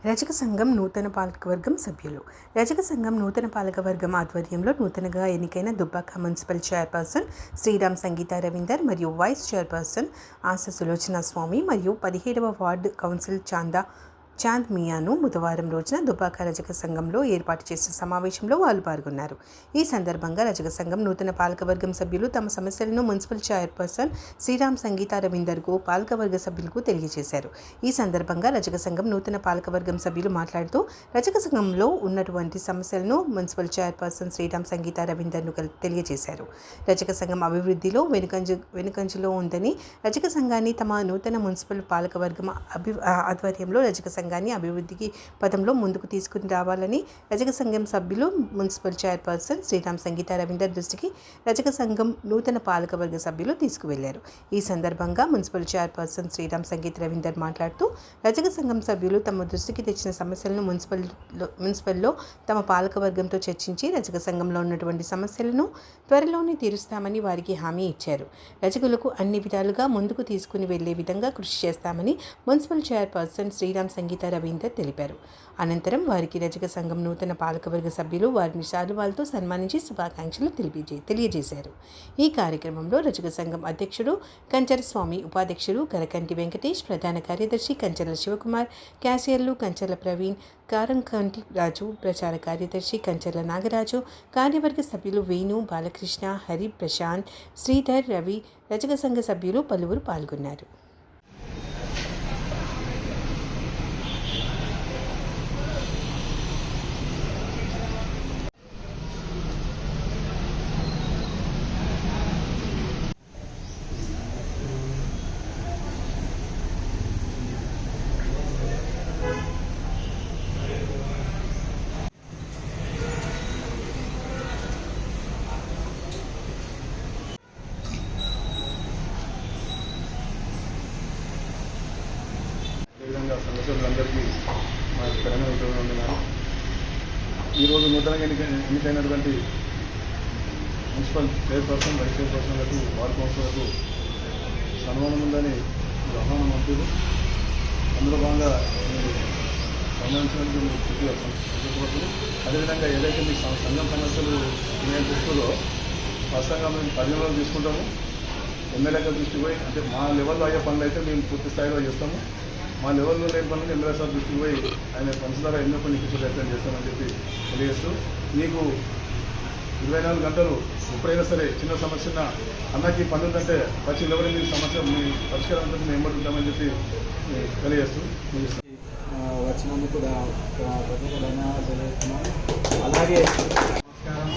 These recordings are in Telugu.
రజక సంఘం నూతన పాలకవర్గం సభ్యులు. రజక సంఘం నూతన పాలకవర్గం ఆధ్వర్యంలో నూతనంగా ఎన్నికైన దుబ్బాక మున్సిపల్ చైర్పర్సన్ శ్రీరామ్ సంగీత రవీందర్ మరియు వైస్ చైర్పర్సన్ ఆశ సులోచన స్వామి మరియు 17వ వార్డు కౌన్సిల్ చాంద్ మియాను బుధవారం రోజున దుబ్బాక రజక సంఘంలో ఏర్పాటు చేసిన సమావేశంలో వాళ్ళు పాల్గొన్నారు. ఈ సందర్భంగా రజక సంఘం నూతన పాలకవర్గం సభ్యులు తమ సమస్యలను మున్సిపల్ చైర్పర్సన్ శ్రీరామ్ సంగీత రవీందర్కు పాలకవర్గ సభ్యులకు తెలియజేశారు. ఈ సందర్భంగా రజక సంఘం నూతన పాలకవర్గం సభ్యులు మాట్లాడుతూ రజక సంఘంలో ఉన్నటువంటి సమస్యలను మున్సిపల్ చైర్పర్సన్ శ్రీరామ్ సంగీత రవీందర్ను తెలియజేశారు. రజక సంఘం అభివృద్ధిలో వెనుకంజలో ఉందని, రజక సంఘాన్ని తమ నూతన మున్సిపల్ పాలకవర్గం ఆధ్వర్యంలో రజక సంఘాన్ని అభివృద్ధికి పదంలో ముందుకు తీసుకుని రావాలని రజక సంఘం సభ్యులు మున్సిపల్ చైర్పర్సన్ శ్రీరామ్ సంగీత రవీందర్ దృష్టికి రజక సంఘం నూతన పాలకవర్గ సభ్యులు తీసుకువెళ్లారు. ఈ సందర్భంగా మున్సిపల్ చైర్పర్సన్ శ్రీరామ్ సంగీత రవీందర్ మాట్లాడుతూ రజక సంఘం సభ్యులు తమ దృష్టికి తెచ్చిన సమస్యలను మున్సిపల్లో తమ పాలకవర్గంతో చర్చించి రజక సంఘంలో ఉన్నటువంటి సమస్యలను త్వరలోనే తీరుస్తామని వారికి హామీ ఇచ్చారు. రజకులకు అన్ని విధాలుగా ముందుకు తీసుకుని వెళ్లే విధంగా కృషి చేస్తామని మున్సిపల్ చైర్పర్సన్ శ్రీరామ్ సంగీత రవీందర్ తెలిపారు. అనంతరం వారికి రజక సంఘం నూతన పాలకవర్గ సభ్యులు వారిని శాలువాలతో సన్మానించి శుభాకాంక్షలు తెలియజేశారు. ఈ కార్యక్రమంలో రజక సంఘం అధ్యక్షుడు కంచర స్వామి, ఉపాధ్యక్షుడు కరకంటి వెంకటేష్, ప్రధాన కార్యదర్శి కంచర్ల శివకుమార్, క్యాషియర్లు కంచర్ల ప్రవీణ్, కారంకంటి రాజు, ప్రచార కార్యదర్శి కంచర్ల నాగరాజు, కార్యవర్గ సభ్యులు వేణు, బాలకృష్ణ, హరి, ప్రశాంత్, శ్రీధర్, రవి, రజక సంఘ సభ్యులు పలువురు పాల్గొన్నారు. విధంగా సంఘసభ్యులందరికీ మా తెలంగాణ ఉద్యోగం. ఈరోజు నూతనంగా ఎన్నికైనటువంటి మున్సిపల్ చైర్పర్సన్, వైస్ చైర్పర్సన్లకు, వార్డు కౌన్సిలర్లకు సన్మానం ఉందని ఆహ్వానం పంపారు. అందులో భాగంగా సన్మానించినందుకు మీరు సంతోషపడుతుంది. అదేవిధంగా ఏదైతే మీ సంఘం సమస్యలు నేను దృష్టిలో స్పష్టంగా మేము పరిగణలోకి తీసుకుంటాము. ఎమ్మెల్యేగా దృష్టికి పోయి, అంటే మా లెవెల్లో అయ్యే పనులు అయితే మేము పూర్తి స్థాయిలో చేస్తాము. మా లెవెల్లో లేని పనులు ఎమ్మెల్యే సార్ దృష్టికి పోయి ఆయన పంచదార ఎన్నో కొన్ని ఇష్యూస్ ప్రయత్నం చేస్తామని చెప్పి తెలియజేస్తూ, మీకు 24 గంటలు ఎప్పుడైనా సరే చిన్న సమస్య అన్నకి పని ఉందంటే వచ్చి ఎవరి మీ సమస్య మీ పరిష్కారం ఉంటుంది మేము ఎమ్మడుంటామని చెప్పి తెలియజేస్తూ వచ్చినందుకు ప్రత్యేక ధన్యవాదాలు తెలియజేస్తున్నాను. అలాగే నమస్కారం.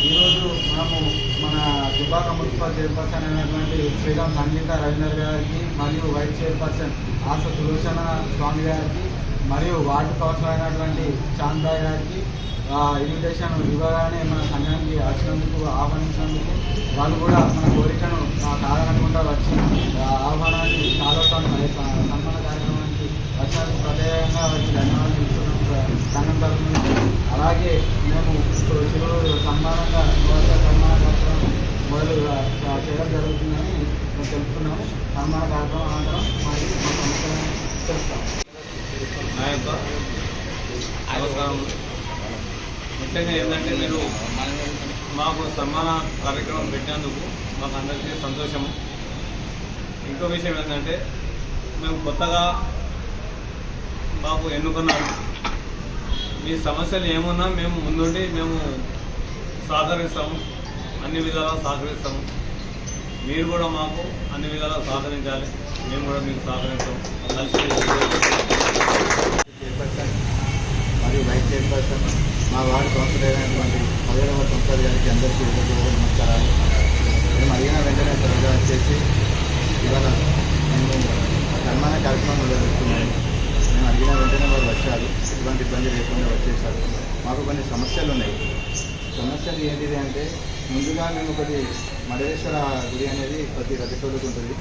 ఈరోజు మనము మన దుబ్బాక మున్సిపల్ చైర్పర్సన్ అయినటువంటి శ్రీరామ్ సంగీత రవీందర్ గారికి మరియు వైస్ చైర్పర్సన్ ఆశ సులోచన స్వామి గారికి మరియు వార్డు కౌన్సిలర్ అయినటువంటి చాంద్ గారికి ఇన్విటేషన్ ఇవ్వగానే మన సంఘానికి వచ్చినందుకు, ఆహ్వానించినందుకు వాళ్ళు కూడా మన కోరికను కాదనకుండా వచ్చి ఆహ్వానాన్ని చాలాసార్లు సన్మాన కార్యక్రమానికి వచ్చినందుకు ప్రత్యేకంగా వారికి ధన్యవాదాలు ఇస్తున్నాం సంఘం తరఫు నుంచి. అలాగే మేము ఇప్పుడు చిరువురు సన్మాన కార్యక్రమం మొదలు చేయడం జరుగుతుందని మేము తెలుపుతున్నాము. సన్మాన కార్యక్రమం అనంతరం మరి మా సమస్యలను తెలుపుతాం. నా యొక్క నమస్కారం. ముఖ్యంగా ఏంటంటే మీరు మాకు సన్మాన కార్యక్రమం పెట్టినందుకు మాకు అందరికీ సంతోషము. ఇంకో విషయం ఏంటంటే మేము కొత్తగా మాకు ఎన్నుకున్నాము. మీ సమస్యలు ఏమున్నా మేము ముందుండి మేము సహకరిస్తాము, అన్ని విధాలా సహకరిస్తాము. మీరు కూడా మాకు అన్ని విధాలా సహకరించాలి, మేము కూడా మీకు సహకరిస్తాము. కలిసి చైర్పర్సన్ మరియు వైస్ చైర్పర్సన్, మా వార్డు కౌన్సిలర్ అయినటువంటి 17వ కౌన్సిలర్ గారికి అందరికీ నమస్కారాలు. మేము అడిగిన వెంటనే త్వరగా వచ్చేసి ఇవాళ మేము సన్మాన కార్యక్రమం మొదలుపెడుతున్నాము. మేము అడిగిన వెంటనే వారు వచ్చారు, ఎటువంటి ఇబ్బంది లేకుండా వచ్చేసారు. మాకు కొన్ని సమస్యలు ఉన్నాయి. సమస్యలు ఏంటిది అంటే, ముందుగా మేము ఒకటి మడలేశ్వర గుడి అనేది ప్రతి రజకులకు ఉంటుంది.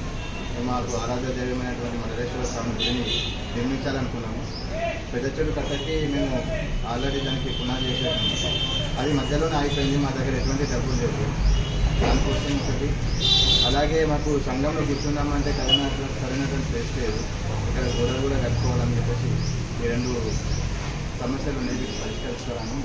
మాకు ఆరాధ్య దైవమైనటువంటి మడలేశ్వర స్వామి గుడిని నిర్మించాలనుకున్నాము. పెద్ద చెడు కట్టకి మేము ఆల్రెడీ దానికి పునాది చేసాము. అది మధ్యలోనే ఆగిపోయింది. మా దగ్గర ఎటువంటి డబ్బులు లేదు. దానికోసం ఒకటి అలాగే మాకు సంఘంలో కూర్చుందామంటే సరైనటువంటి ప్లేస్ లేదు. ఇక్కడ గోడలు కూడా కట్టుకోవాలని చెప్పేసి ఈ 2 సమస్యలు అనేవి పరిష్కరిస్తారని